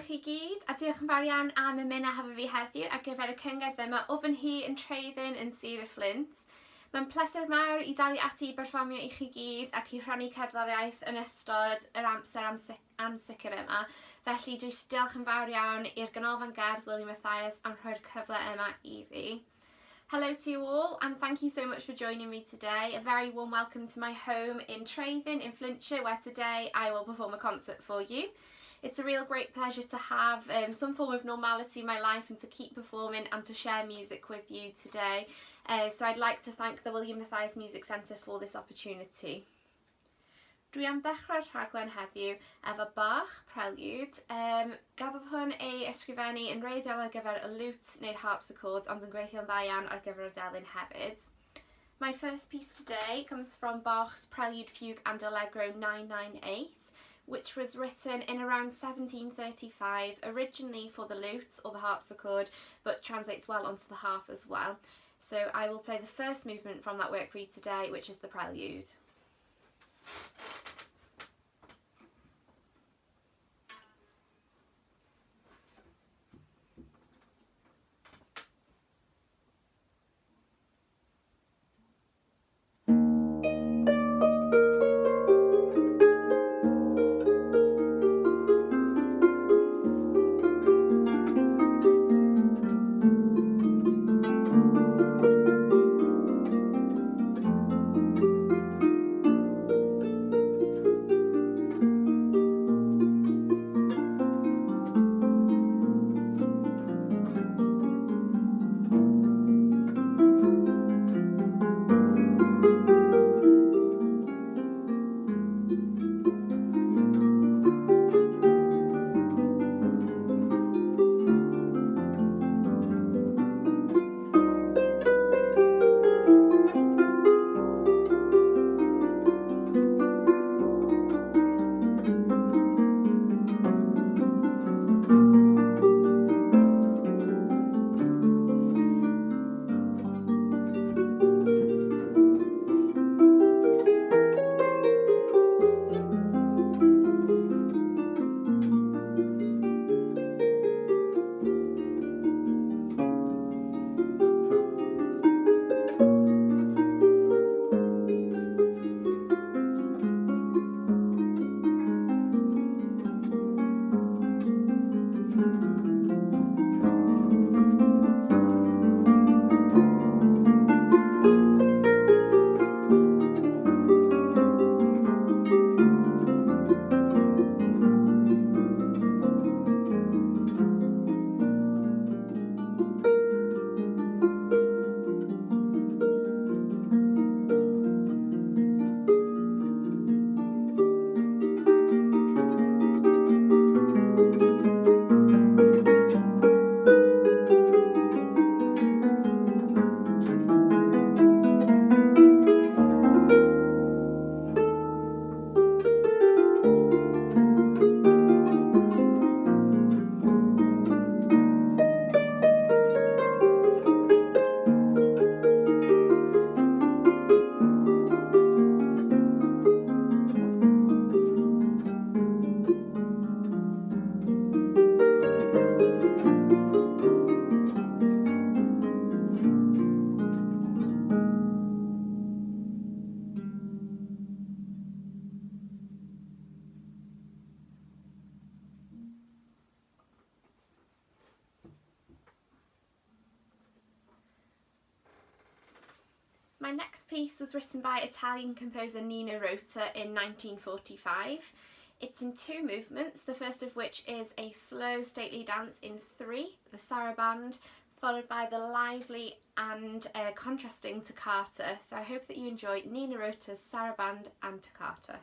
chi gyd, a diolch yn fawr iawn am ymuno hefo fi heddiw ar gyfer y cyngerdd yma o fy nhŷ yn Treuddyn yn Sir y Fflint. Mae'n pleser mawr i dalu ati i berfformio i chi gyd ac i rhannu cerddoriaeth yn ystod yr amser ansicr yma. Felly jyst diolch yn fawr iawn i'r Ganolfan Gerdd William Mathias am rhoi'r cyfle yma i fi. Hello to you all, and thank you so much for joining me today. A very warm welcome to my home in Treuddyn in Flintshire, where today I will perform a concert for you. It's a real great pleasure to have some form of normality in my life and to keep performing and to share music with you today. So I'd like to thank the William Mathias Music Centre for this opportunity. Dwi am ddechrau'r rhaglen heddiw efo Bach Prelude. Gafodd hwn ei ysgrifennu yn wreiddiol ar gyfer y lute neu'r harpsichord, ond yn gweithio'n dda iawn ar gyfer y delyn hefyd. My first piece today comes from Bach's Prelude, Fugue and Allegro 998, which was written in around 1735, originally for the lute or the harpsichord, but translates well onto the harp as well. So I will play the first movement from that work for you today, which is the Prelude. My next piece was written by Italian composer Nino Rota in 1945. It's in two movements, the first of which is a slow stately dance in three, the saraband, followed by the lively and contrasting toccata. So I hope that you enjoy Nino Rota's saraband and toccata.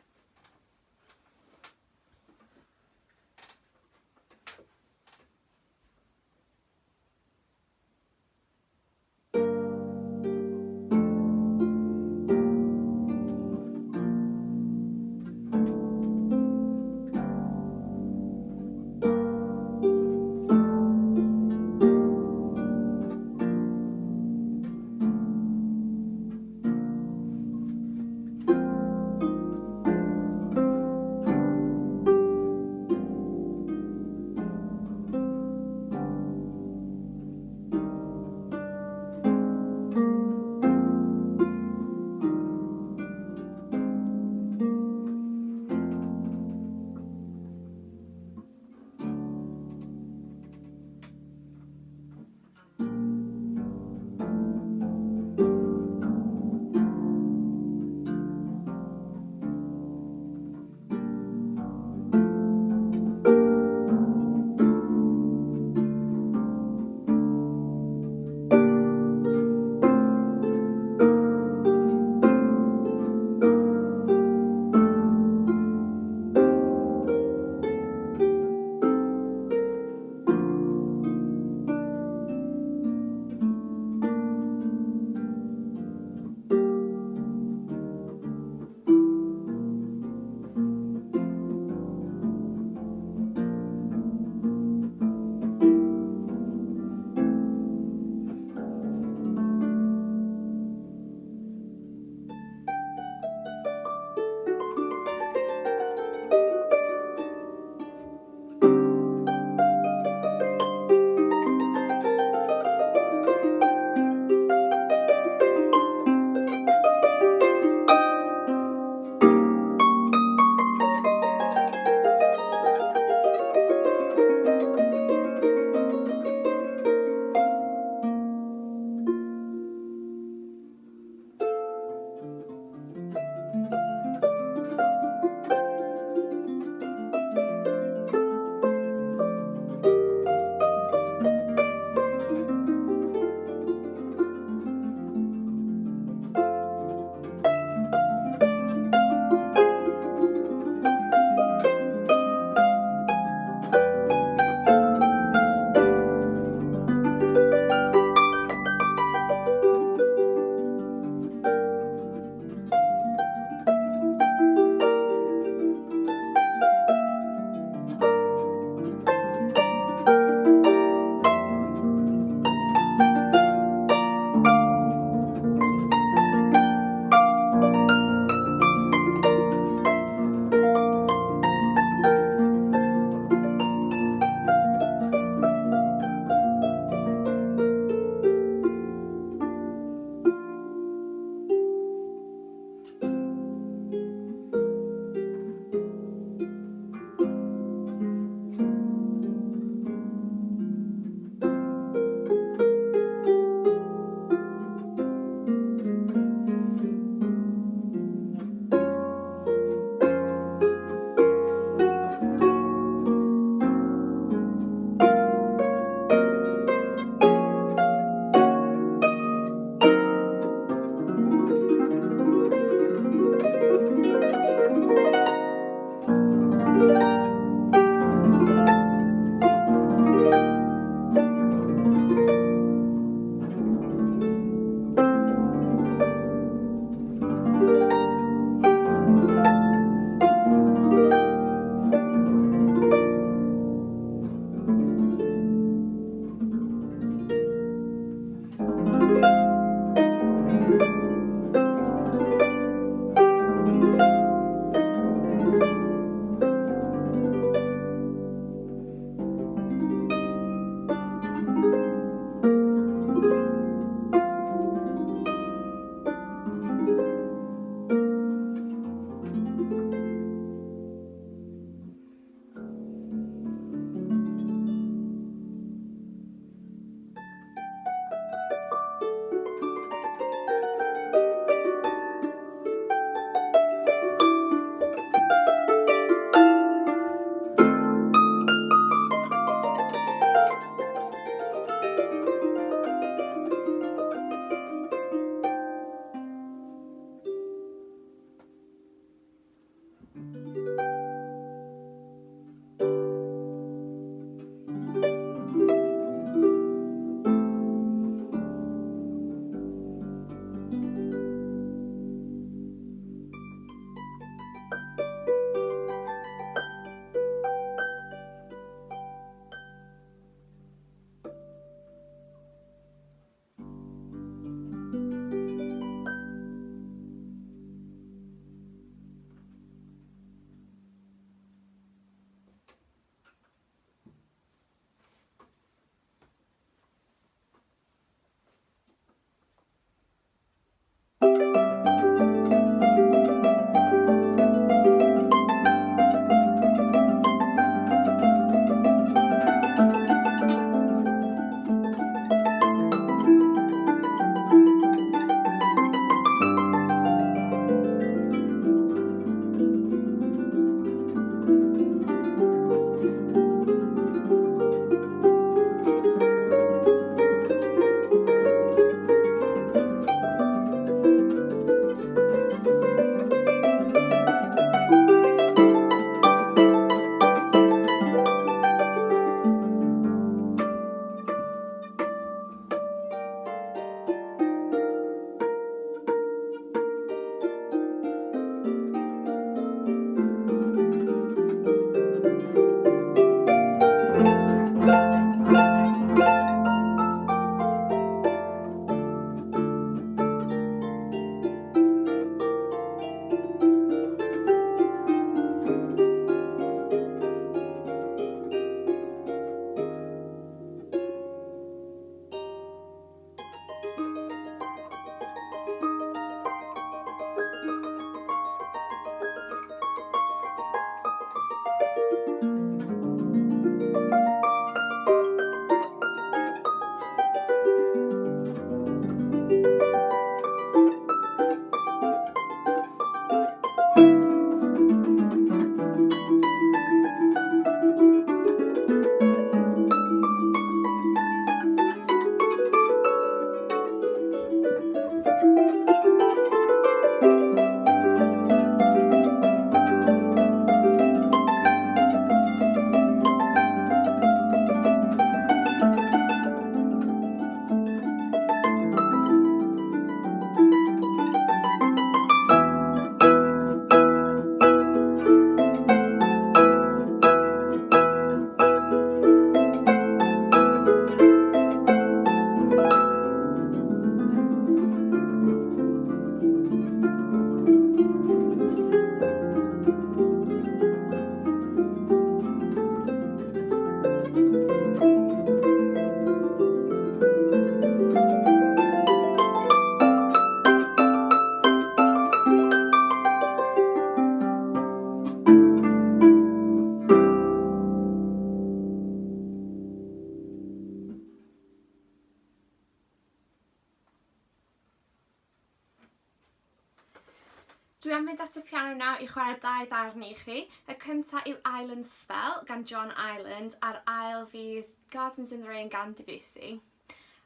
mynd at y piano nawr i chwarae 2 darn i chi. Y cyntaf yw Island Spell gan John Island, a'r ail fydd Gardens in the Rain gan Debussy.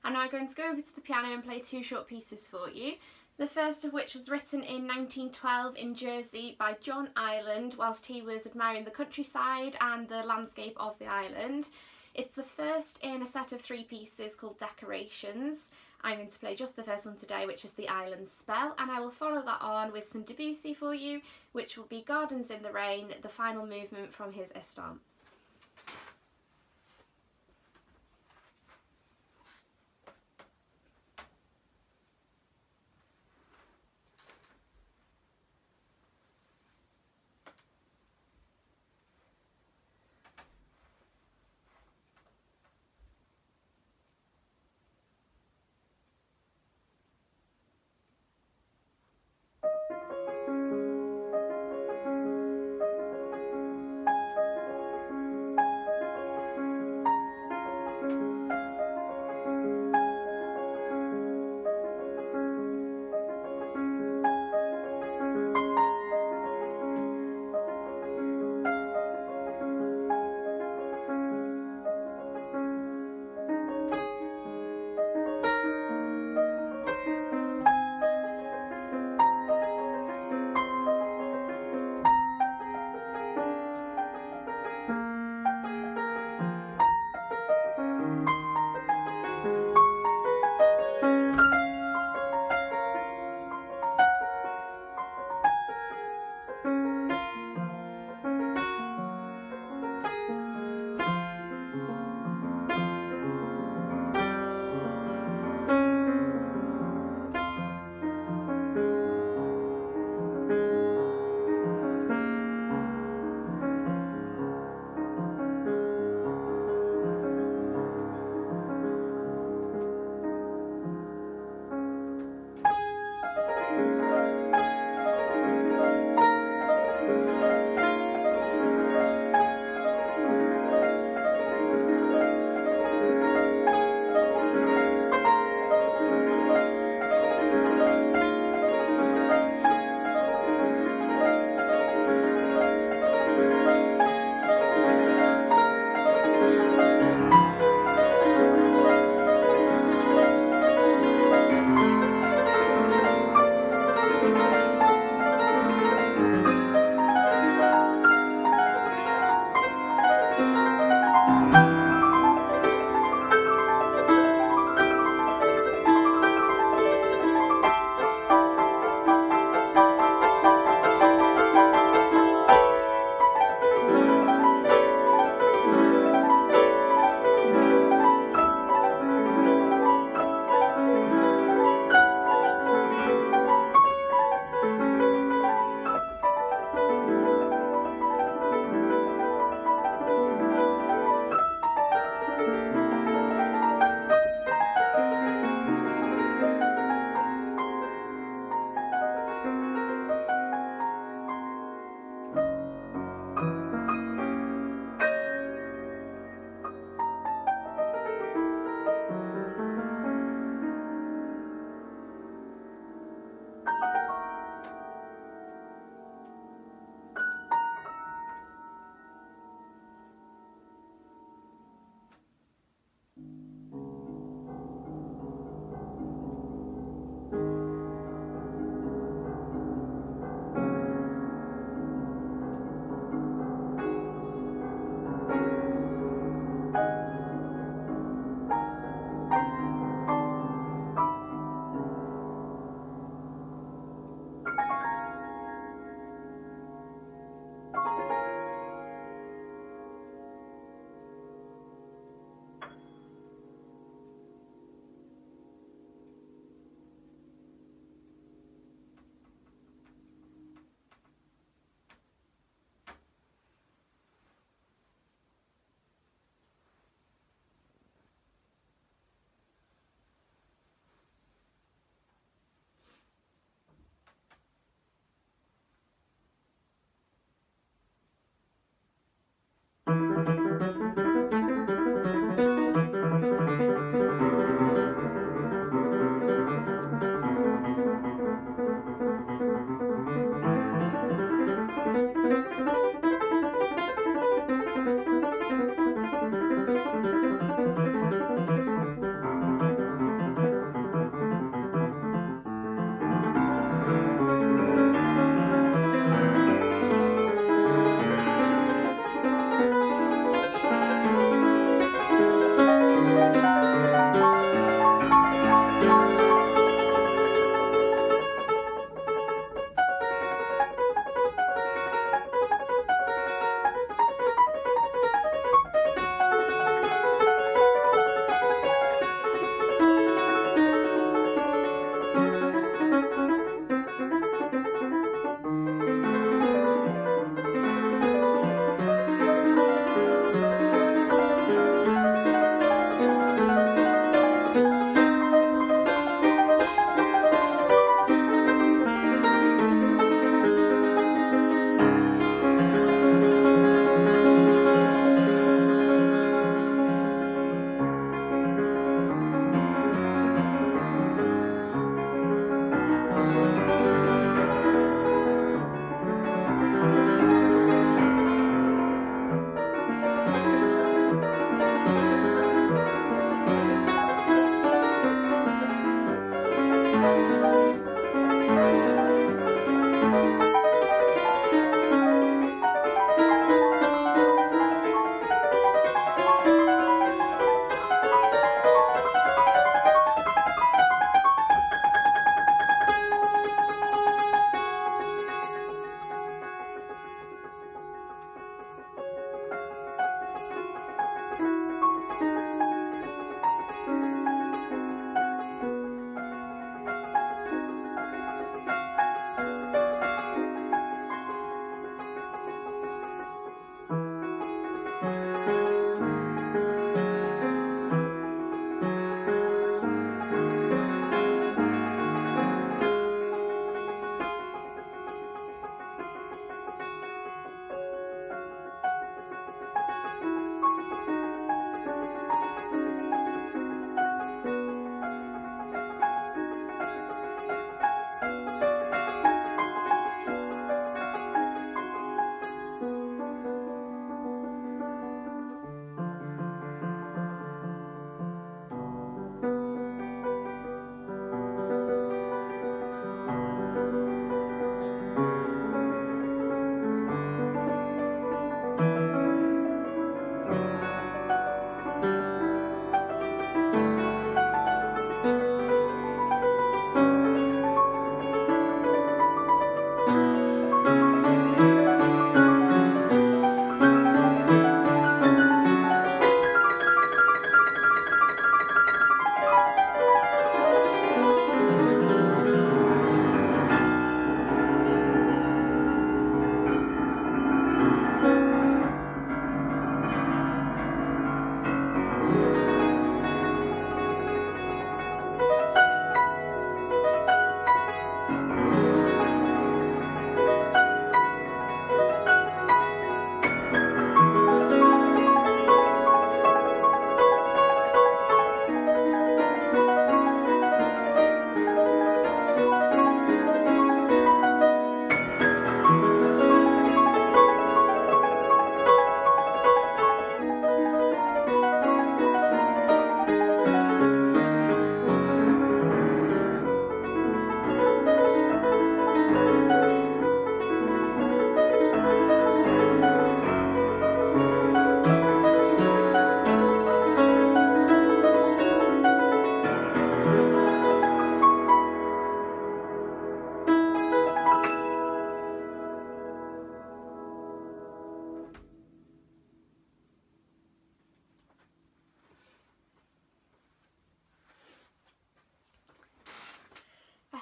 And now I'm going to go over to the piano and play 2 short pieces for you. The first of which was written in 1912 in Jersey by John Island whilst he was admiring the countryside and the landscape of the island. It's the first in a set of 3 pieces called Decorations. I'm going to play just the first one today, which is the Island Spell, and I will follow that on with some Debussy for you, which will be Gardens in the Rain, the final movement from his Estampes.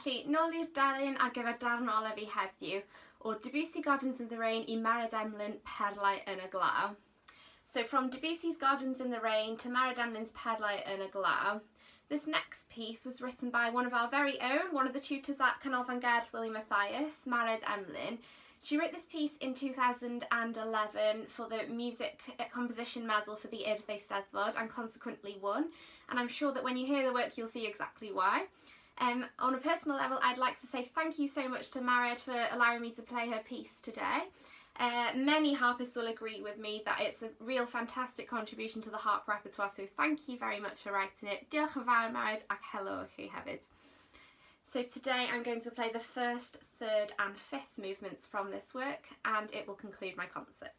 Felly, nôl i'r darlun ar gyfer darn ola fi heddiw o Debussy Gardens in the Rain i Mara Demlin Perlau yn y Glaw. So from Debussy's Gardens in the Rain to Mara Demlin's Perlau yn y Glaw, this next piece was written by one of our very own, one of the tutors at Canolfan Gerdd, William Matthias, Mara Demlin. She wrote this piece in 2011 for the Music Composition Medal for the Urdd Eisteddfod and consequently won. And I'm sure that when you hear the work you'll see exactly why. On a personal level, I'd like to say thank you so much to Mara for allowing me to play her piece today. Many harpists will agree with me that it's a real fantastic contribution to the harp repertoire, so thank you very much for writing it. Diolch yn fawr, Mara, ac helo I chi hefyd. So today I'm going to play the first, third and fifth movements from this work, and it will conclude my concert.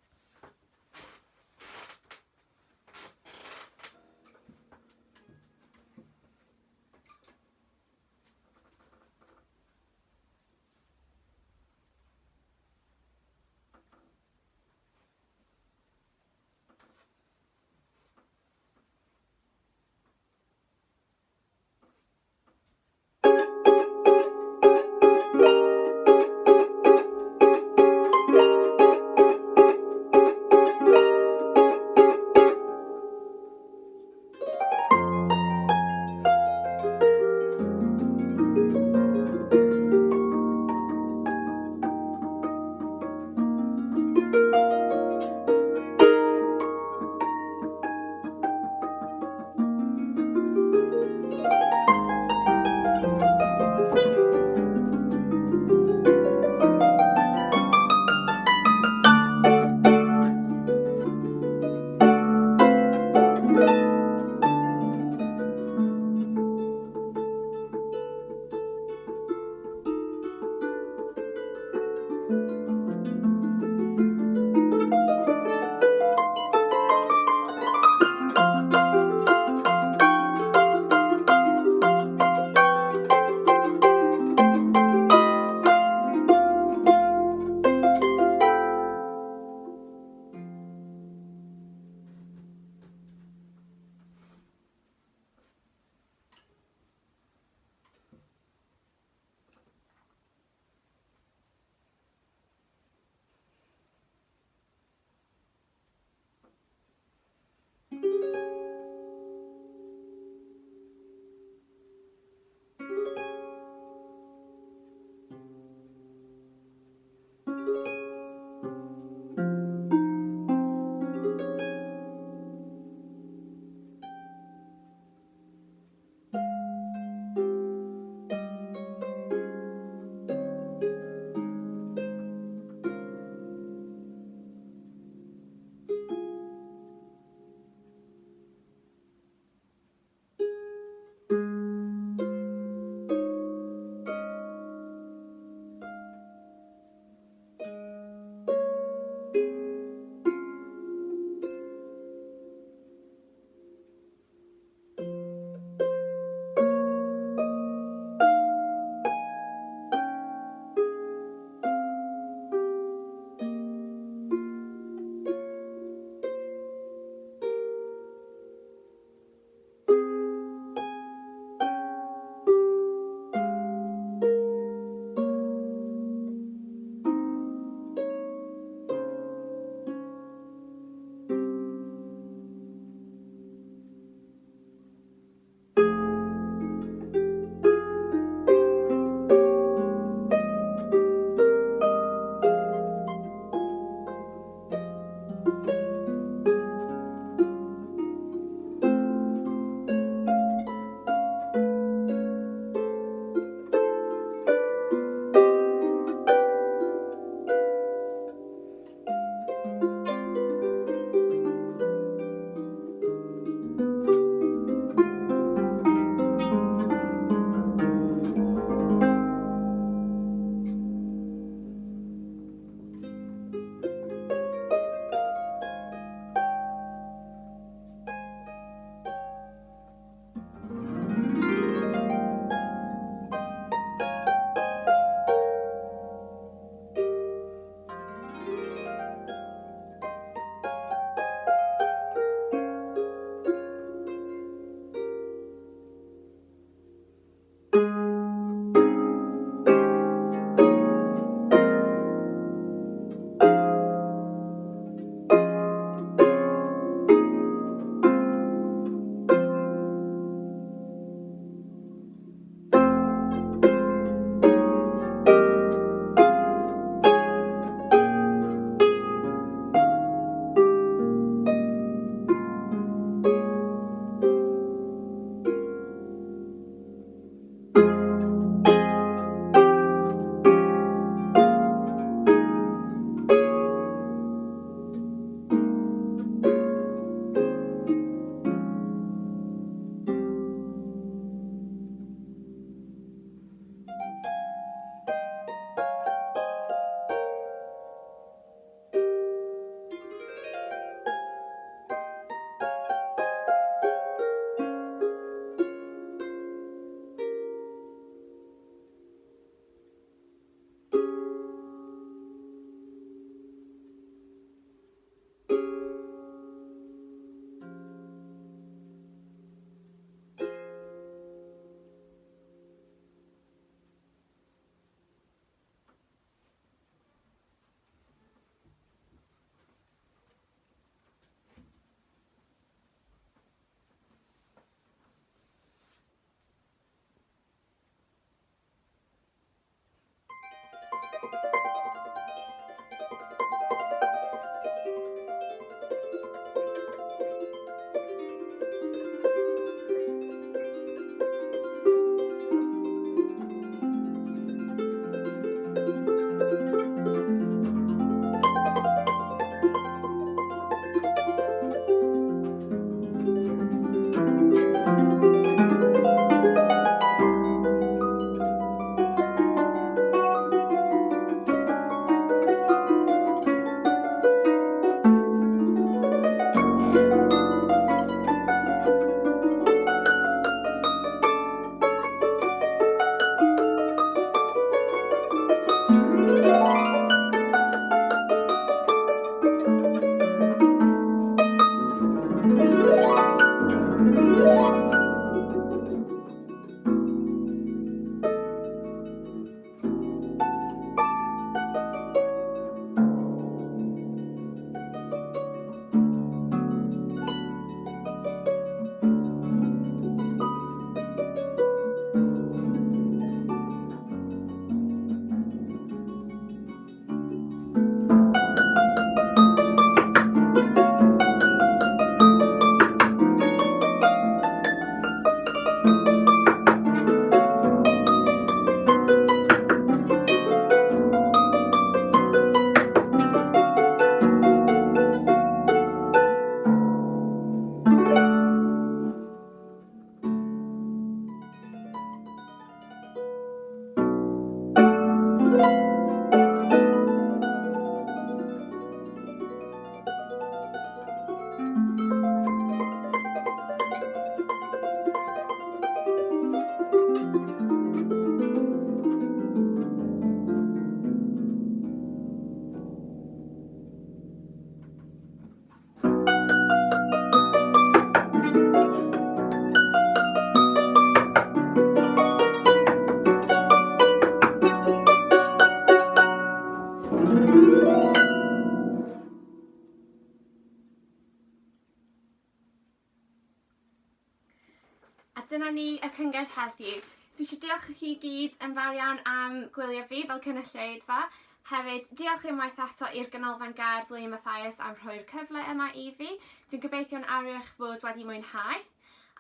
dyna ni y cyngerdd heddiw. Dwi eisiau diolch i chi gyd yn fawr iawn am gwylio fi fel cynulleidfa. Hefyd, diolch unwaith eto i'r Ganolfan Gerdd William Mathias am rhoi'r cyfle yma i fi. Dwi'n gobeithio'n arwych bod wedi mwynhau.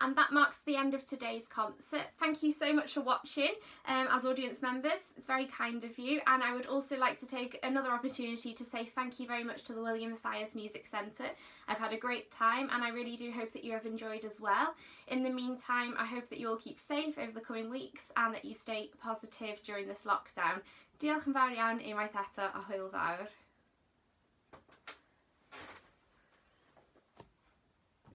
And that marks the end of today's concert. Thank you so much for watching as audience members. It's very kind of you. And I would also like to take another opportunity to say thank you very much to the William Mathias Music Centre. I've had a great time and I really do hope that you have enjoyed as well. In the meantime, I hope that you all keep safe over the coming weeks and that you stay positive during this lockdown. Diolch yn fawr iawn unwaith eto a hwyl fawr.